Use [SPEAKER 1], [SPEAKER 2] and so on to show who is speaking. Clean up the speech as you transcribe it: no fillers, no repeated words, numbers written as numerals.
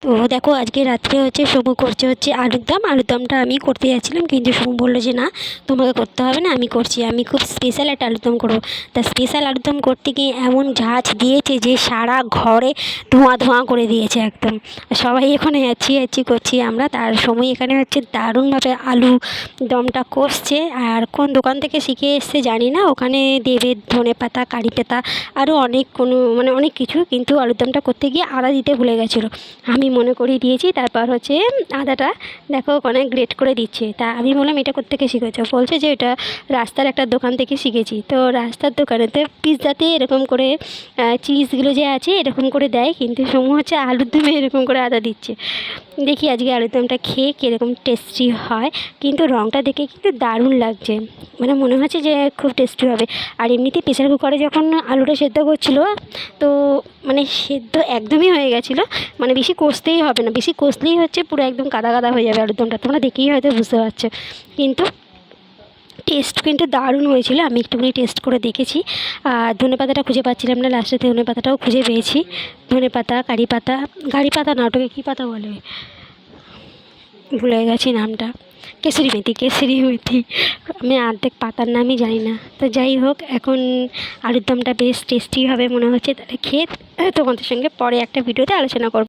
[SPEAKER 1] তো দেখো আজকে রাত্রে হচ্ছে সমু করছে হচ্ছে আলুর দম। আলুর দমটা আমি করতে যাচ্ছিলাম, কিন্তু সমু বললো যে না, তোমাকে করতে হবে না, আমি করছি, আমি খুব স্পেশাল একটা আলুর দম করবো। তা স্পেশাল আলুর দম করতে গিয়ে এমন ঝাঁঝ দিয়েছে যে সারা ঘরে ধোঁয়া ধোঁয়া করে দিয়েছে একদম। সবাই এখানে যাচ্ছি যাচ্ছি করছি আমরা, তার সময় এখানে হচ্ছে দারুণভাবে আলু দমটা কষছে। আর কোন দোকান থেকে শিখে এসছে জানি না, ওখানে দেবে ধনেপাতা, কারি পাতা, আরও অনেক কোনো মানে অনেক কিছু, কিন্তু আলুর দমটা করতে গিয়ে আদা দিতে ভুলে গেছিলো। আমি মনে করিয়ে দিয়েছি। তারপর হচ্ছে আদাটা দেখো ওখানে গ্রেট করে দিচ্ছে। তা আমি বললাম এটা কোত্থেকে শিখেছো? বলছে যে এটা রাস্তার একটা দোকান থেকে শিখেছি। তো রাস্তার দোকানেতে পিৎজাতে এরকম করে চিজগুলো যে আছে এরকম করে দেয়, কিন্তু সময় হচ্ছে আলুর দমে এরকম করে আদা দিচ্ছে। দেখি আজকে আলুর দমটা খেয়ে কীরকম টেস্টি হয়। কিন্তু রঙটা দেখে কিন্তু দারুণ লাগছে, মানে মনে হচ্ছে যে খুব টেস্টি হবে। আর এমনিতেই প্রেসার কুকারে যখন আলুটা সেদ্ধ করছিলো, তো মানে সেদ্ধ একদমই হয়ে গেছিলো, মানে বেশি কষতেই হবে না, বেশি কষলেই হচ্ছে পুরো একদম কাদা কাদা হয়ে যাবে আলুর দমটা, তোমরা দেখেই হয়তো বুঝতে পারছো। কিন্তু টেস্ট কিন্তু দারুণ হয়েছিল। আমি একটুখানি টেস্ট করে দেখেছি। আর ধনেপাতাটা খুঁজে পাচ্ছিলাম না, লাস্টে ধনেপাতাটাও খুঁজে পেয়েছি। ধনেপাতা, কারি পাতা, কারি পাতা না, ওটাকে কী পাতা বলে ভুলে গেছি নামটা। কেশরি মেথি, কেশরি মেথি। আমি অর্ধেক পাতার নামই জানি না। তো যাই হোক, এখন আলুর দমটা বেশ টেস্টি হবে মনে হচ্ছে। তাহলে খেয়ে তোমাদের সঙ্গে পরে একটা ভিডিওতে আলোচনা করব।